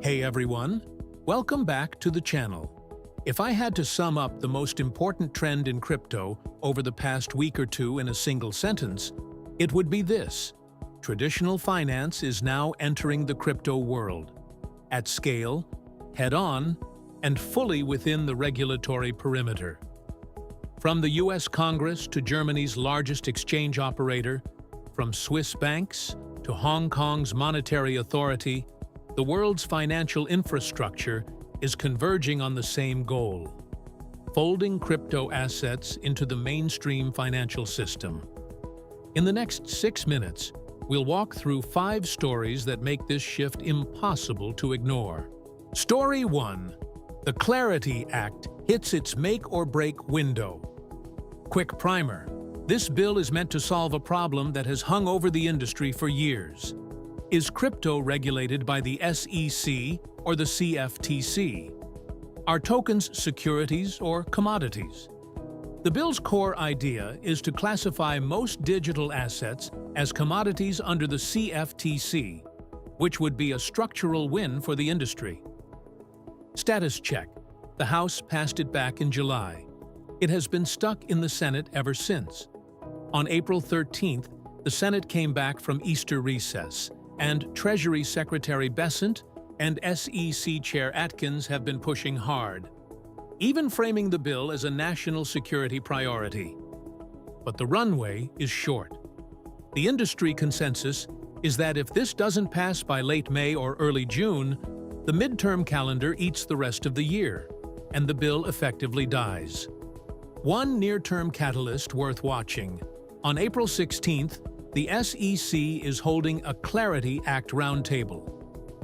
Hey everyone, welcome back to the channel. If I had to sum up the most important trend in crypto over the past week or two in a single sentence, it would be this: traditional finance is now entering the crypto world. At scale, head-on, and fully within the regulatory perimeter. From the US Congress to Germany's largest exchange operator, from Swiss banks to Hong Kong's monetary authority, the world's financial infrastructure is converging on the same goal: folding crypto assets into the mainstream financial system. In the next 6 minutes, we'll walk through 5 stories that make this shift impossible to ignore. Story 1. The Clarity Act hits its make-or-break window. Quick primer. This bill is meant to solve a problem that has hung over the industry for years. Is crypto regulated by the SEC or the CFTC? Are tokens securities or commodities? The bill's core idea is to classify most digital assets as commodities under the CFTC, which would be a structural win for the industry. Status check. The House passed it back in July. It has been stuck in the Senate ever since. On April 13th, the Senate came back from Easter recess, and Treasury Secretary Bessent and SEC Chair Atkins have been pushing hard, even framing the bill as a national security priority. But the runway is short. The industry consensus is that if this doesn't pass by late May or early June, the midterm calendar eats the rest of the year, and the bill effectively dies. One near-term catalyst worth watching. On April 16th, the SEC is holding a Clarity Act roundtable.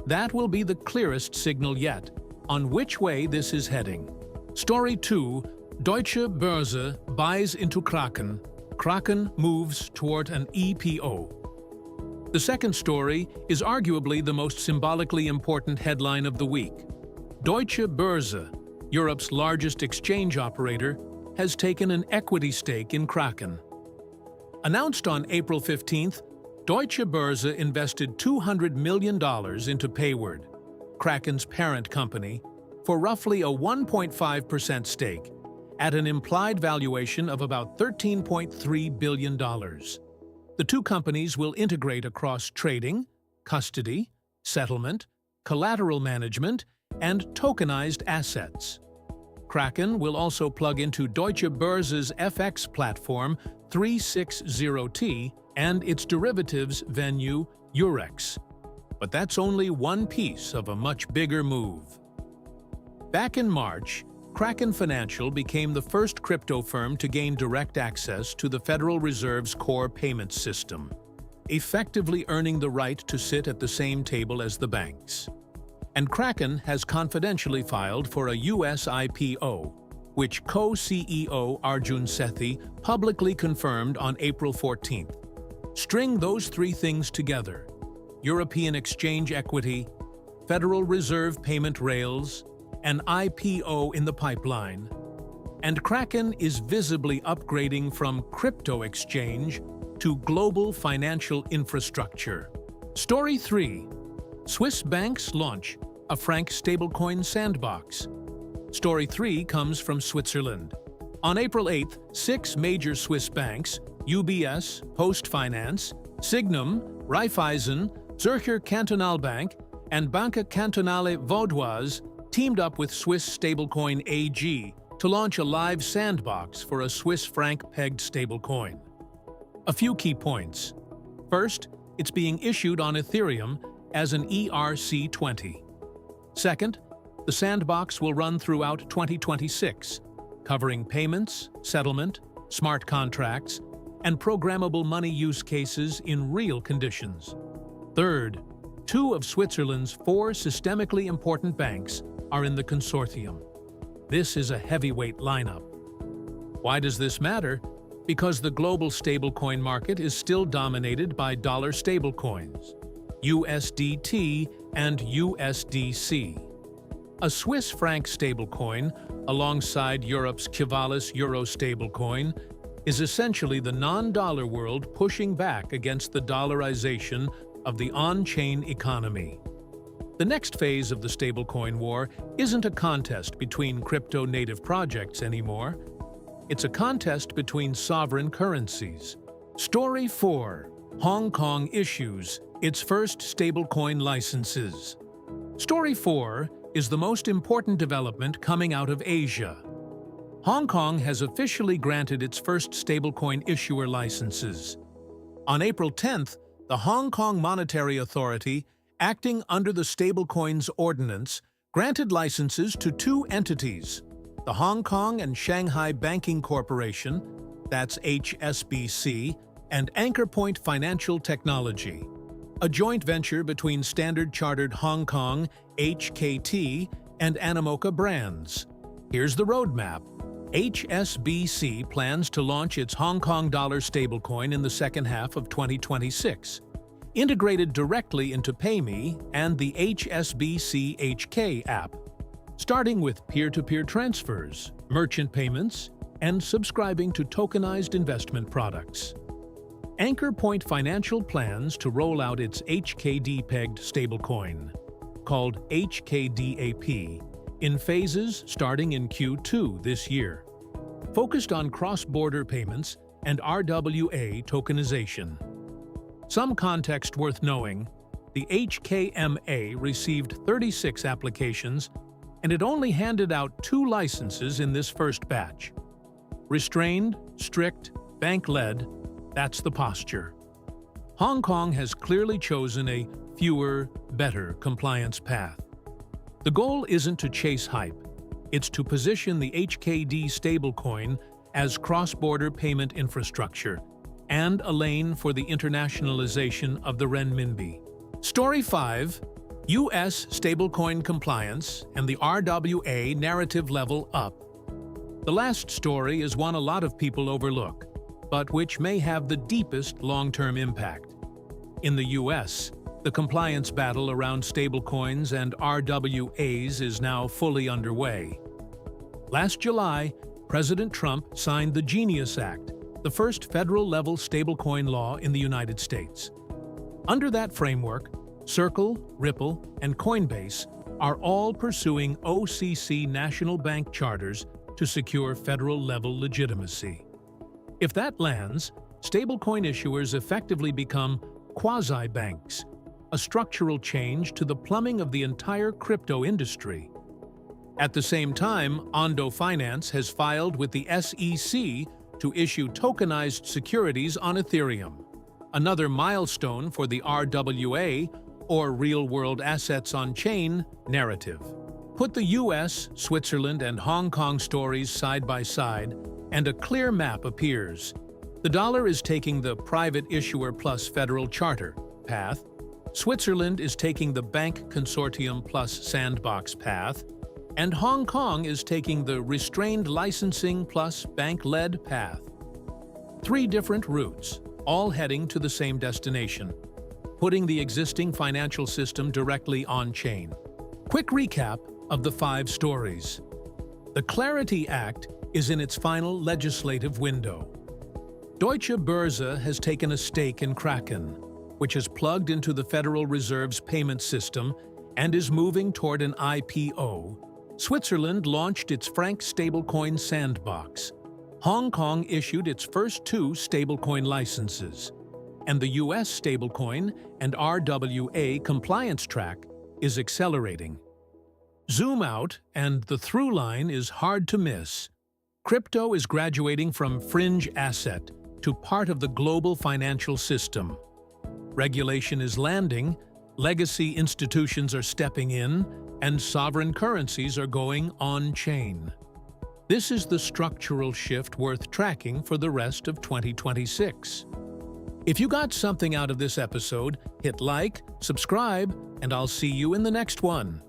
That will be the clearest signal yet on which way this is heading. Story 2. Deutsche Börse buys into Kraken. Kraken moves toward an EPO. The second story is arguably the most symbolically important headline of the week. Deutsche Börse, Europe's largest exchange operator, has taken an equity stake in Kraken. Announced on April 15th, Deutsche Börse invested $200 million into Payward, Kraken's parent company, for roughly a 1.5% stake, at an implied valuation of about $13.3 billion. The two companies will integrate across trading, custody, settlement, collateral management, and tokenized assets. Kraken will also plug into Deutsche Börse's FX platform 360T and its derivatives venue Eurex. But that's only one piece of a much bigger move. Back in March, Kraken Financial became the first crypto firm to gain direct access to the Federal Reserve's core payment system, effectively earning the right to sit at the same table as the banks. And Kraken has confidentially filed for a US IPO, which co-CEO Arjun Sethi publicly confirmed on April 14th. String those 3 things together: European exchange equity, Federal Reserve payment rails, an IPO in the pipeline, and Kraken is visibly upgrading from crypto exchange to global financial infrastructure. Story 3. Swiss banks launch a Franc stablecoin Sandbox. Story 3 comes from Switzerland. On April 8th, 6 major Swiss banks, UBS, PostFinance, Signum, Raiffeisen, Zürcher Kantonalbank, and Banque Cantonale Vaudoise, teamed up with Swiss stablecoin AG to launch a live sandbox for a Swiss franc-pegged stablecoin. A few key points. First, it's being issued on Ethereum as an ERC20. Second, the sandbox will run throughout 2026, covering payments, settlement, smart contracts, and programmable money use cases in real conditions. Third, 2 of Switzerland's 4 systemically important banks are in the consortium. This is a heavyweight lineup. Why does this matter? Because the global stablecoin market is still dominated by dollar stablecoins, USDT and USDC. A Swiss franc stablecoin, alongside Europe's Kivalis euro stablecoin, is essentially the non-dollar world pushing back against the dollarization of the on-chain economy. The next phase of the stablecoin war isn't a contest between crypto-native projects anymore. It's a contest between sovereign currencies. Story 4. Hong Kong issues its first stablecoin licenses. Story 4 is the most important development coming out of Asia. Hong Kong has officially granted its first stablecoin issuer licenses. On April 10th, the Hong Kong Monetary Authority, acting under the Stablecoins Ordinance, granted licenses to two entities, the Hong Kong and Shanghai Banking Corporation, that's HSBC, and Anchor Point Financial Technology, a joint venture between Standard Chartered Hong Kong, HKT, and Animoca Brands. Here's the roadmap. HSBC plans to launch its Hong Kong dollar stablecoin in the second half of 2026, integrated directly into PayMe and the HSBC HK app, starting with peer-to-peer transfers, merchant payments, and subscribing to tokenized investment products. Anchor Point Financial plans to roll out its HKD-pegged stablecoin, called HKDAP, in phases starting in Q2 this year, focused on cross-border payments and RWA tokenization. Some context worth knowing: the HKMA received 36 applications, and it only handed out 2 licenses in this first batch. Restrained, strict, bank-led, that's the posture. Hong Kong has clearly chosen a fewer, better compliance path. The goal isn't to chase hype, it's to position the HKD stablecoin as cross-border payment infrastructure and a lane for the internationalization of the renminbi. Story 5. U.S. stablecoin compliance and the RWA narrative level up. The last story is one a lot of people overlook, but which may have the deepest long-term impact. In the U.S., the compliance battle around stablecoins and RWAs is now fully underway. Last July, President Trump signed the Genius Act, the first federal-level stablecoin law in the United States. Under that framework, Circle, Ripple, and Coinbase are all pursuing OCC national bank charters to secure federal-level legitimacy. If that lands, stablecoin issuers effectively become quasi-banks, a structural change to the plumbing of the entire crypto industry. At the same time, Ondo Finance has filed with the SEC to issue tokenized securities on Ethereum, another milestone for the RWA, or real-world assets on-chain, narrative. Put the US, Switzerland, and Hong Kong stories side by side, and a clear map appears. The dollar is taking the private issuer plus federal charter path, Switzerland is taking the bank consortium plus sandbox path, and Hong Kong is taking the restrained licensing plus bank-led path. 3 different routes, all heading to the same destination, putting the existing financial system directly on-chain. Quick recap of the 5 stories. The Clarity Act is in its final legislative window. Deutsche Börse has taken a stake in Kraken, which is plugged into the Federal Reserve's payment system and is moving toward an IPO. Switzerland launched its Franc stablecoin Sandbox. Hong Kong issued its first 2 stablecoin licenses. And the US stablecoin and RWA compliance track is accelerating. Zoom out, and the through line is hard to miss. Crypto is graduating from fringe asset to part of the global financial system. Regulation is landing, legacy institutions are stepping in, and sovereign currencies are going on-chain. This is the structural shift worth tracking for the rest of 2026. If you got something out of this episode, hit like, subscribe, and I'll see you in the next one.